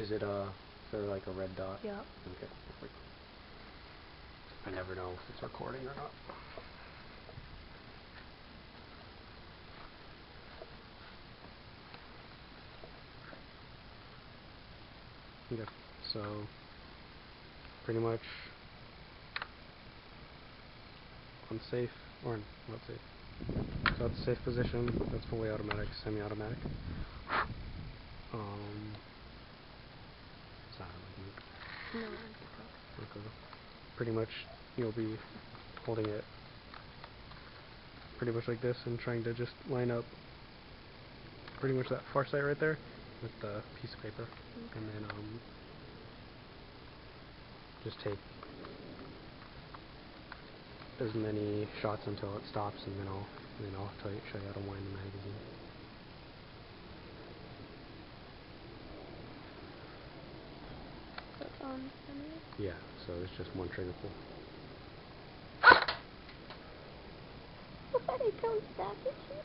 Is it there like a red dot? Yeah. Okay. I never know if it's recording or not. Okay, so pretty much unsafe, or not safe. So that's safe position, that's fully automatic, semi-automatic. It's not really No, okay. Pretty much you'll be holding it pretty much like this and trying to just line up pretty much that far sight right there with the piece of paper. Okay. And then just take as many shots until it stops, and then I'll show you how to wind the magazine. So it's on semi? Yeah, so it's just one trigger pull. Somebody comes back at you.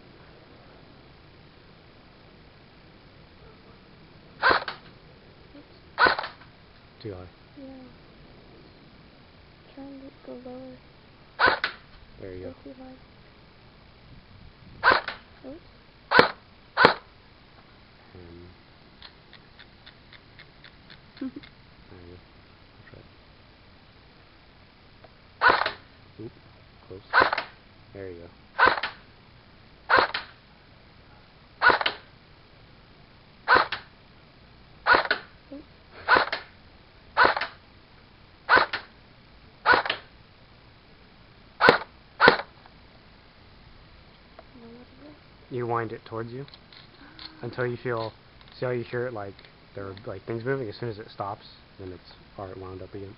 Too high. Yeah. Trying to go lower. There you go. Too high. Oops. There you go. I'll try it. Oop, close. There you go. You wind it towards you until you feel, see how you hear it like there are like things moving. As soon as it stops, then it's alright, wound up again.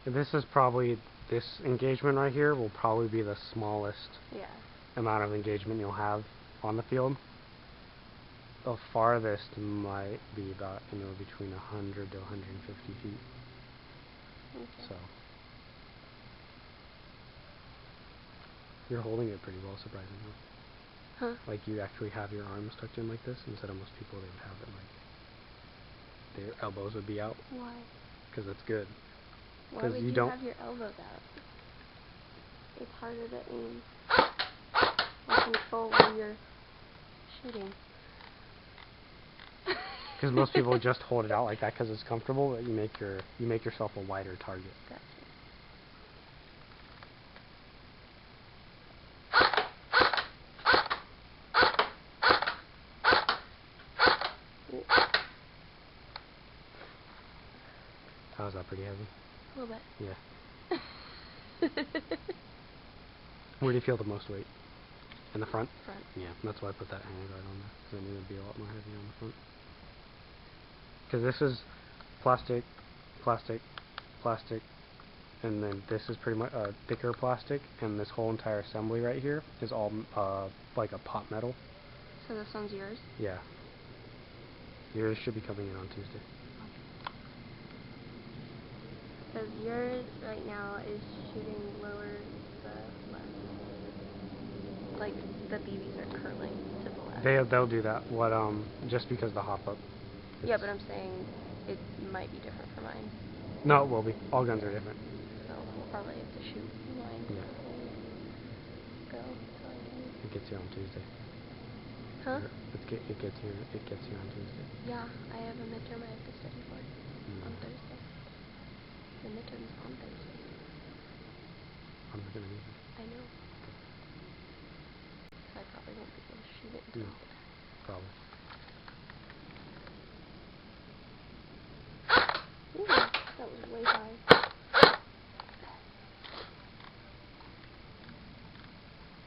This is probably, this engagement right here will probably be the smallest amount of engagement you'll have on the field. The farthest might be about, between 100 to 150 feet. Okay. So you're holding it pretty well, surprisingly. Huh? Like you actually have your arms tucked in like this, instead of most people they would have it like their elbows would be out. Why? Because that's good. Why would you you don't have your elbows out? It's harder to aim and control when you're shooting. Because most people just hold it out like that because it's comfortable, but you make yourself a wider target. Gotcha. How is that, pretty heavy? A little bit. Yeah. Where do you feel the most weight? In the front? Front. Yeah, that's why I put that handguard on there, because I knew it would be a lot more heavy on the front. Because this is plastic, plastic, plastic, and then this is pretty much thicker plastic, and this whole entire assembly right here is all like a pot metal. So this one's yours? Yeah. Yours should be coming in on Tuesday. Because yours right now is shooting lower to the left. Like the BBs are curling to the left. They'll do that. What just because the hop up. Yeah, but I'm saying it might be different for mine. No, it will be. All guns are different. So we'll probably have to shoot mine. Yeah. Go. So I can... It gets here on Tuesday. Huh? It gets here on Tuesday. Yeah, I have a midterm I have to study for on Thursday. The midterm's on Thursday. I'm not gonna be here. I know. So I probably won't be able to shoot it until Probably. Ooh, that was way high.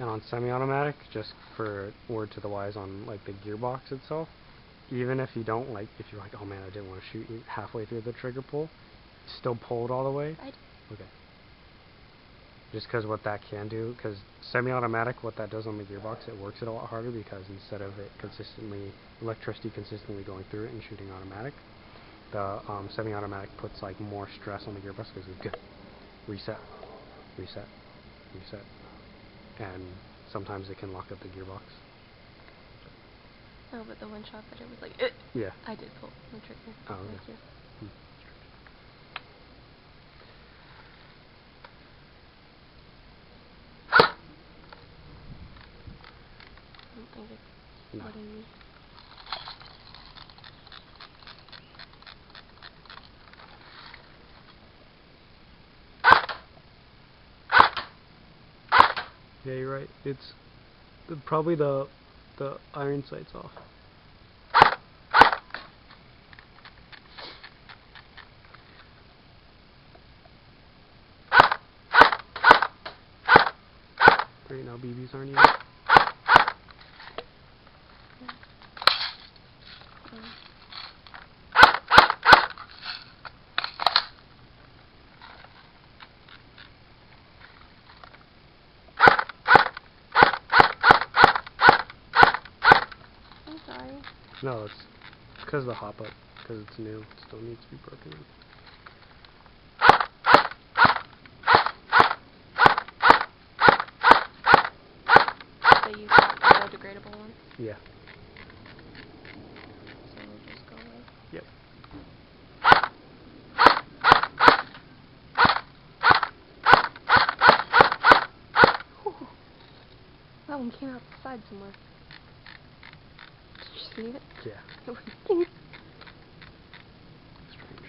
And on semi-automatic, just for word to the wise on like the gearbox itself, even if you don't like, if you're like, oh man, I didn't want to shoot you halfway through the trigger pull, still pull it all the way. Okay. Just because what that can do, because semi-automatic, what that does on the gearbox, it works it a lot harder because instead of it electricity consistently going through it and shooting automatic, the semi-automatic puts like more stress on the gearbox because it's good. Reset, reset, reset. And sometimes it can lock up the gearbox. Oh, but the one shot that it was like, yeah. I did pull the trigger. Oh, okay. Thank you. I don't think it's letting me. Yeah, you're right. It's probably the iron sight's off. Right now, BBs aren't even. I'm sorry. No, it's because of the hop up. Because it's new, it still needs to be broken in. So you got the biodegradable one? Yeah. So we'll just go away. Yep. That one came out the side somewhere. Did you just leave it? Yeah. It was ding. Strange.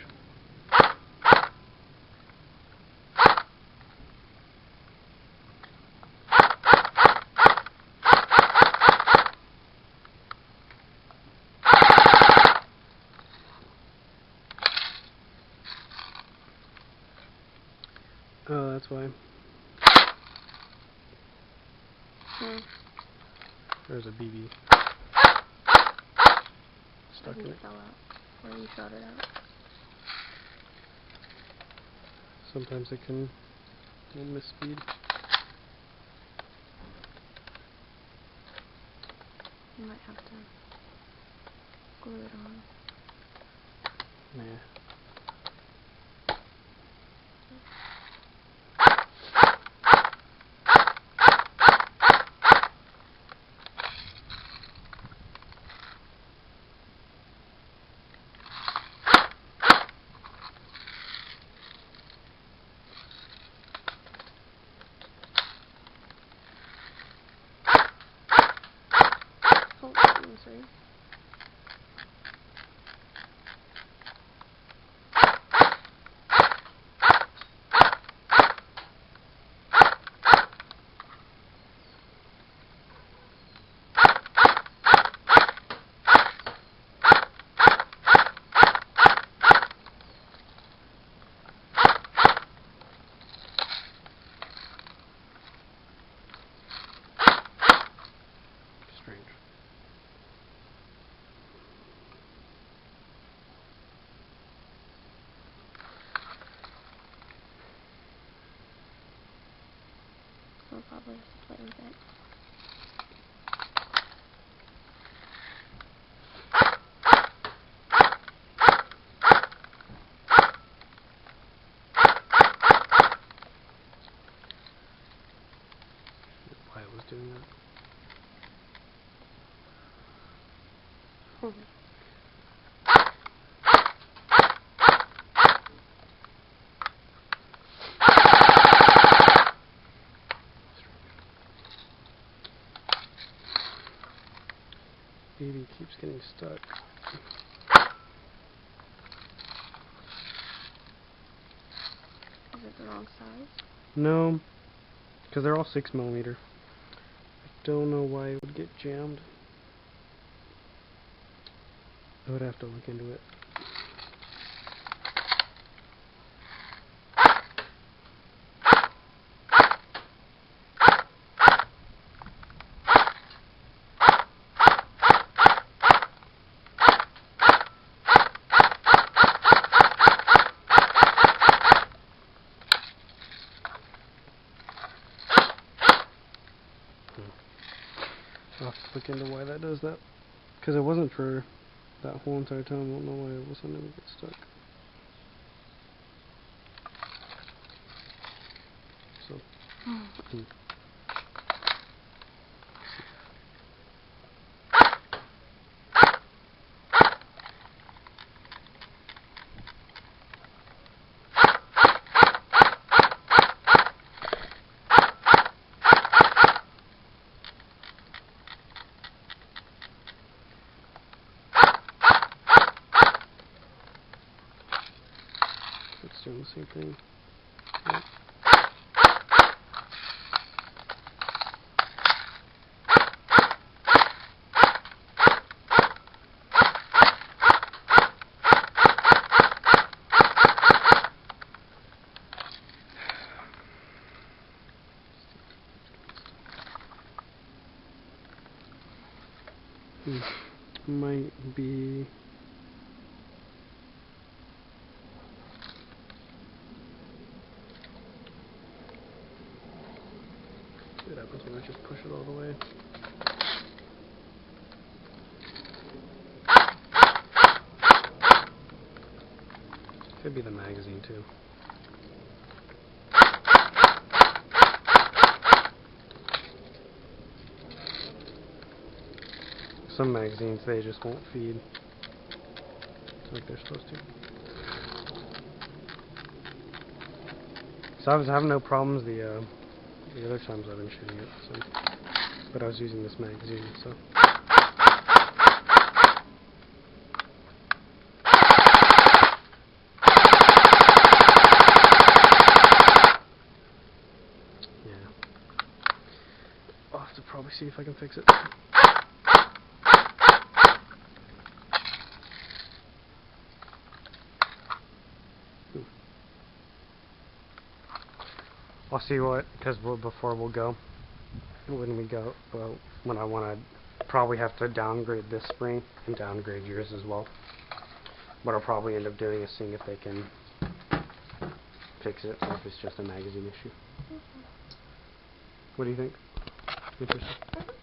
Oh, that's why. There's a BB stuck in it. It fell out. Or you shot it out. Sometimes it can miss speed. You might have to glue it on. Nah. Oh, I'm sorry. Strange. So I'll probably have to play with it. Why it was doing that. BB keeps getting stuck. Is it the wrong size? No, because they're all 6mm. I don't know why it would get jammed. I would have to look into it. I'll have to look into why that does that. Because it wasn't for that whole entire time. I don't know why it was suddenly get stuck. So. It's doing the same thing. Yep. Might be. See what happens when I just push it all the way. Could be the magazine too. Some magazines, they just won't feed like they're supposed to. So I was having no problems the other times I've been shooting it, so. But I was using this magazine, so. Yeah. I'll have to probably see if I can fix it. I'll see what, because before we'll go, when I want to probably have to downgrade this spring and downgrade yours as well. What I'll probably end up doing is seeing if they can fix it or if it's just a magazine issue. What do you think? Interesting.